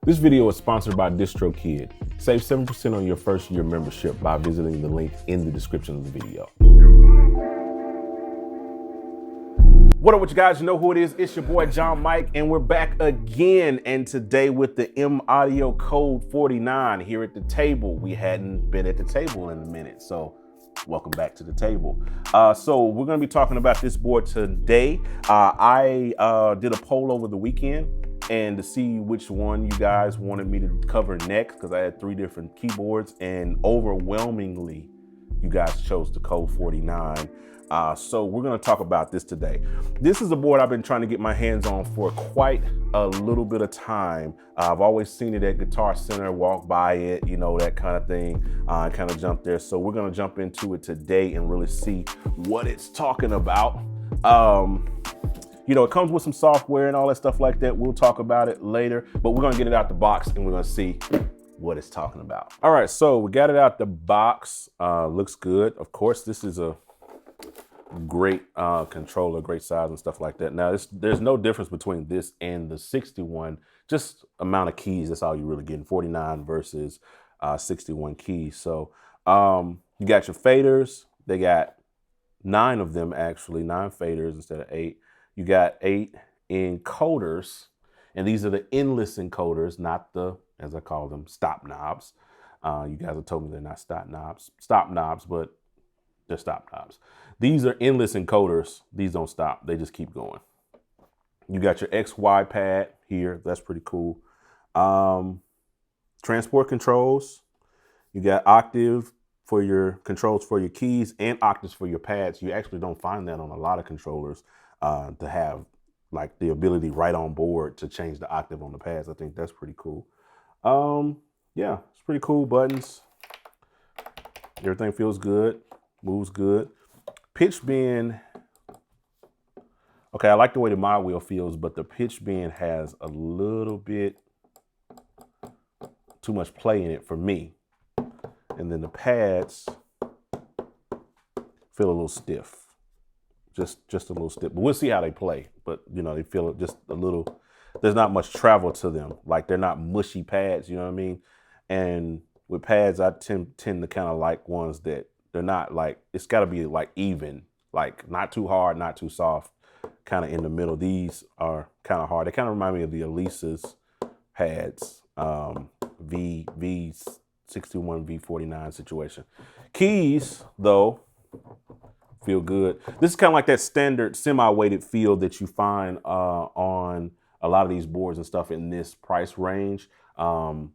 This video is sponsored by DistroKid. Save 7% on your first year membership by visiting the link in the description of the video. What up with you guys? You know who it is. It's your boy John Mike, and we're back again. And today with the m-auudio code 49 here at the table. We hadn't been at the table in a minute, so welcome back to the table. So we're going to be talking about this board today. I did a poll over the weekend and to see which one you guys wanted me to cover next, because I had 3 different keyboards, and overwhelmingly you guys chose the code 49. So we're going to talk about this today. This is a board I've been trying to get my hands on for quite a little bit of time. I've always seen it at Guitar Center, walk by it, you know, that kind of thing. I kind of jumped there. So we're going to jump into it today and really see what it's talking about. You know, it comes with some software and all that stuff like that. We'll talk about it later, but we're going to get it out the box and we're going to see what it's talking about. All right, so we got it out the box. Looks good. Of course, this is a great controller, great size and stuff like that. Now, there's no difference between this and the 61, just amount of keys. That's all you're really getting, 49 versus 61 keys. So you got your faders. They got 9 of them, actually, 9 faders instead of 8. You got 8 encoders, and these are the endless encoders, not the, as I call them, stop knobs. You guys have told me they're not stop knobs, but they're stop knobs. These are endless encoders. These don't stop. They just keep going. You got your XY pad here. That's pretty cool. Transport controls. You got octave for your controls for your keys and octaves for your pads. You actually don't find that on a lot of controllers to have like the ability right on board to change the octave on the pads. I think that's pretty cool. Yeah, it's pretty cool. Buttons. Everything feels good. Moves good. Pitch bend. Okay, I like the way the mod wheel feels, but the pitch bend has a little bit too much play in it for me. And then the pads feel a little stiff. Just a little stiff. But we'll see how they play. But you know, they feel just a little, there's not much travel to them. Like they're not mushy pads, you know what I mean? And with pads, I tend to kind of like ones that they're not like, it's got to be like even, like not too hard, not too soft, kind of in the middle. These are kind of hard. They kind of remind me of the Elisa's pads, V61, V49 situation. Keys, though, feel good. This is kind of like that standard semi-weighted feel that you find on a lot of these boards and stuff in this price range. Kind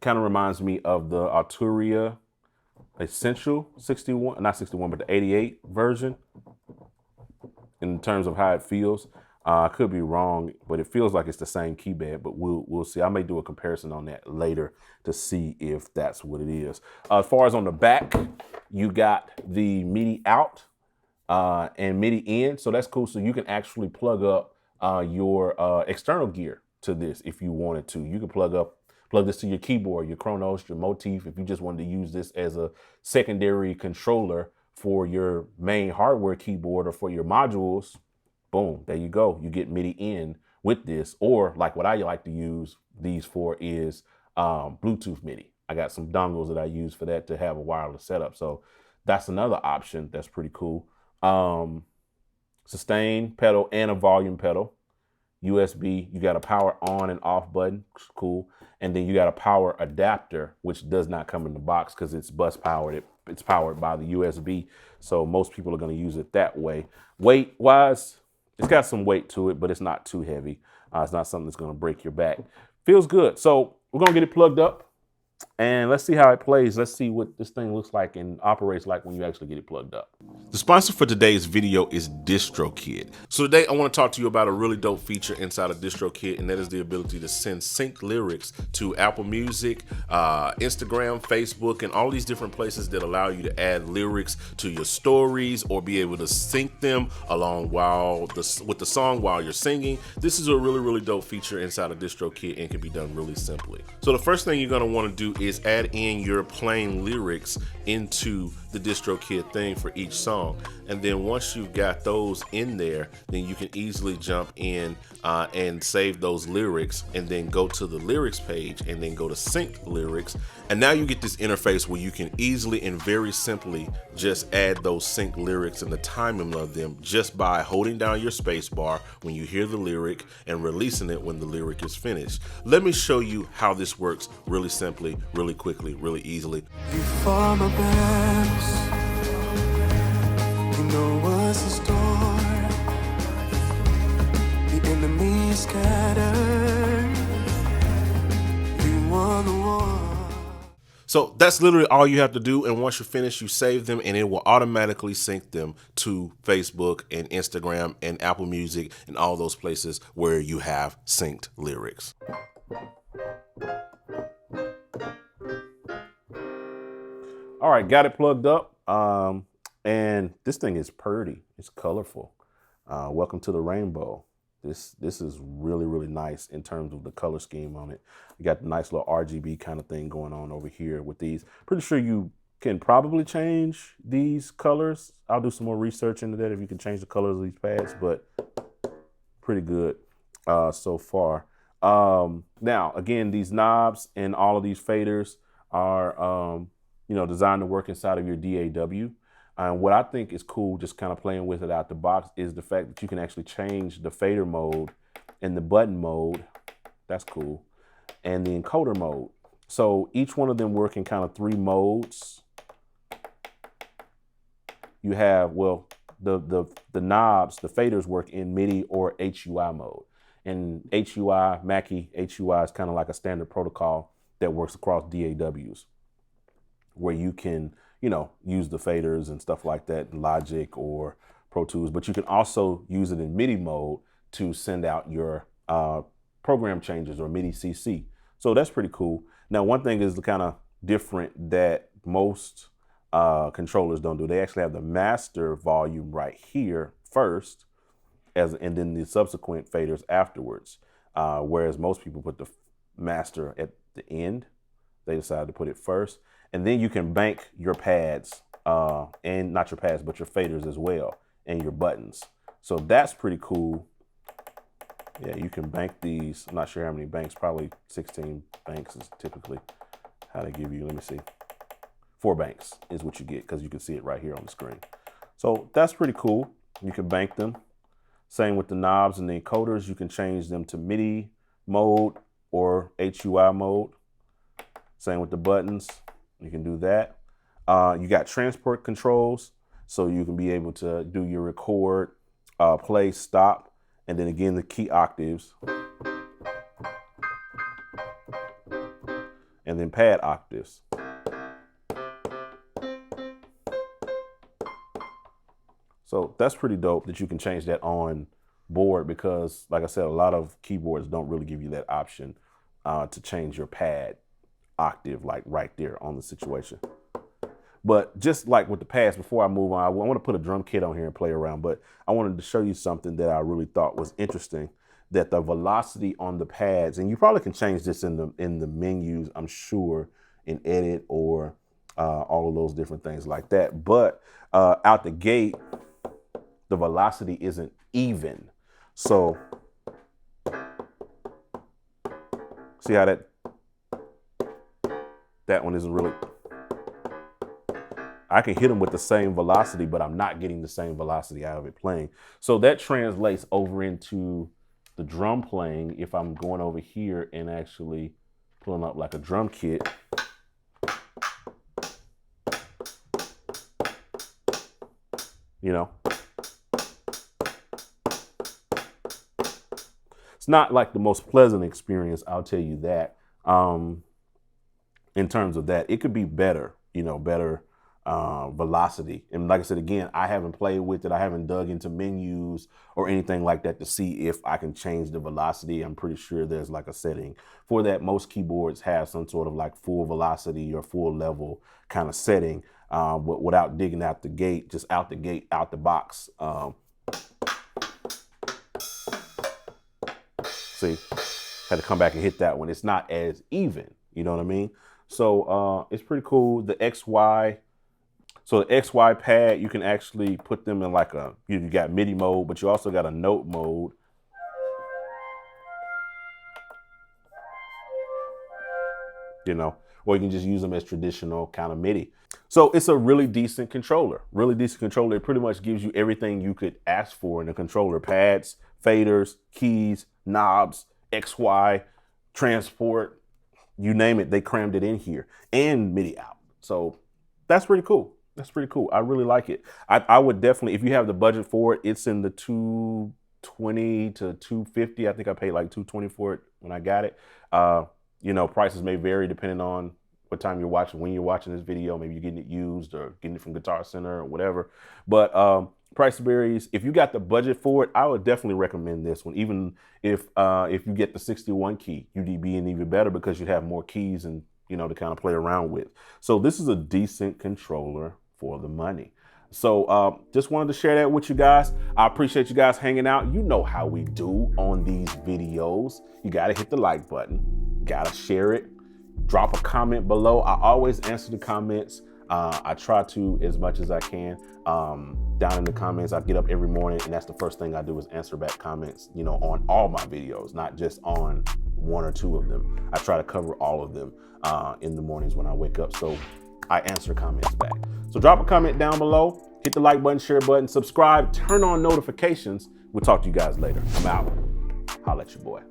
of reminds me of the Arturia Essential 61, not 61, but the 88 version in terms of how it feels. I could be wrong, but it feels like it's the same key bed, but we'll see. I may do a comparison on that later to see if that's what it is. As far as on the back, you got the MIDI out and MIDI in, so that's cool. So you can actually plug up your external gear to this if you wanted to. You can plug this to your keyboard, your Kronos, your Motif. If you just wanted to use this as a secondary controller for your main hardware keyboard or for your modules, boom, there you go. You get MIDI in with this. Or like what I like to use these for is Bluetooth MIDI. I got some dongles that I use for that to have a wireless setup. So that's another option that's pretty cool. Sustain pedal and a volume pedal. USB, you got a power on and off button, cool. And then you got a power adapter, which does not come in the box because it's bus powered. It's powered by the USB. So most people are going to use it that way. Weight wise, it's got some weight to it, but it's not too heavy. It's not something that's going to break your back. Feels good. So we're going to get it plugged up and let's see how it plays. Let's see what this thing looks like and operates like when you actually get it plugged up. The sponsor for today's video is DistroKid. So today I want to talk to you about a really dope feature inside of DistroKid, and that is the ability to send sync lyrics to Apple Music, Instagram, Facebook, and all these different places that allow you to add lyrics to your stories or be able to sync them along with the song while you're singing. This is a really dope feature inside of DistroKid and can be done really simply. So the first thing you're going to want to do is add in your plain lyrics into the DistroKid thing for each song. And then once you've got those in there, then you can easily jump in and save those lyrics, and then go to the lyrics page and then go to sync lyrics. And now you get this interface where you can easily and very simply just add those sync lyrics and the timing of them just by holding down your space bar when you hear the lyric and releasing it when the lyric is finished. Let me show you how this works really simply, really quickly, really easily. You fought my battles, you know what's in store. The enemy scattered, you won the war. So that's literally all you have to do, and once you're finished, you save them and it will automatically sync them to Facebook and Instagram and Apple Music and all those places where you have synced lyrics. All right, got it plugged up. And this thing is pretty. It's colorful. Welcome to the rainbow. This is really, really nice in terms of the color scheme on it. You got the nice little RGB kind of thing going on over here with these. Pretty sure you can probably change these colors. I'll do some more research into that if you can change the colors of these pads, but pretty good so far. Now, again, these knobs and all of these faders are designed to work inside of your DAW. And what I think is cool, just kind of playing with it out the box, is the fact that you can actually change the fader mode and the button mode. That's cool. And the encoder mode. So each one of them work in kind of 3 modes. You have, well, the knobs, the faders work in MIDI or HUI mode. And HUI, Mackie HUI is kind of like a standard protocol that works across DAWs, where you can, use the faders and stuff like that in Logic or Pro Tools, but you can also use it in MIDI mode to send out your program changes or MIDI CC. So that's pretty cool. Now, one thing is kind of different that most controllers don't do. They actually have the master volume right here first, and then the subsequent faders afterwards. Whereas most people put the master at the end. They decided to put it first. And then you can bank your pads, and not your pads, but your faders as well, and your buttons. So that's pretty cool. Yeah, you can bank these. I'm not sure how many banks, probably 16 banks is typically how they give you. Let me see. 4 banks is what you get, because you can see it right here on the screen. So that's pretty cool. You can bank them. Same with the knobs and the encoders. You can change them to MIDI mode or HUI mode. Same with the buttons. You can do that. You got transport controls, so you can be able to do your record, play, stop, and then again the key octaves, and then pad octaves. So that's pretty dope that you can change that on board, because, like I said, a lot of keyboards don't really give you that option to change your pad octave like right there on the situation. But just like with the pads, before I move on, I want to put a drum kit on here and play around, but I wanted to show you something that I really thought was interesting, that the velocity on the pads, and you probably can change this in the menus, I'm sure, in edit or all of those different things like that. But out the gate, the velocity isn't even. So see how that one isn't really, I can hit them with the same velocity, but I'm not getting the same velocity out of it playing. So that translates over into the drum playing. If I'm going over here and actually pulling up like a drum kit, it's not like the most pleasant experience, I'll tell you that. In terms of that, it could be better, better velocity. And like I said, again, I haven't played with it. I haven't dug into menus or anything like that to see if I can change the velocity. I'm pretty sure there's like a setting for that. Most keyboards have some sort of like full velocity or full level kind of setting, but without digging out the gate, just out the gate, out the box. See, had to come back and hit that one. It's not as even, you know what I mean? So it's pretty cool. The XY. So the XY pad, you can actually put them in like you got MIDI mode, but you also got a note mode. You know, or you can just use them as traditional kind of MIDI. So it's a really decent controller, It pretty much gives you everything you could ask for in a controller: pads, faders, keys, knobs, XY, transport, you name it, they crammed it in here, and MIDI out. So that's pretty cool. I really like it. I would definitely, if you have the budget for it, it's in the $220 to $250. I think I paid like $220 for it when I got it. You know, prices may vary depending on what time you're watching, when you're watching this video. Maybe you're getting it used or getting it from Guitar Center or whatever. But price varies. If you got the budget for it, I would definitely recommend this one. Even if you get the 61 key, you'd be even better because you'd have more keys and, you know, to kind of play around with. So this is a decent controller for the money. So just wanted to share that with you guys. I appreciate you guys hanging out. You know how we do on these videos. You got to hit the like button, got to share it, drop a comment below. I always answer the comments. I try to as much as I can. Down in the comments, I get up every morning and that's the first thing I do is answer back comments, you know, on all my videos, not just on one or two of them. I try to cover all of them in the mornings when I wake up. So I answer comments back. So drop a comment down below, hit the like button, share button, subscribe, turn on notifications. We'll talk to you guys later. I'm out. Holla at your boy.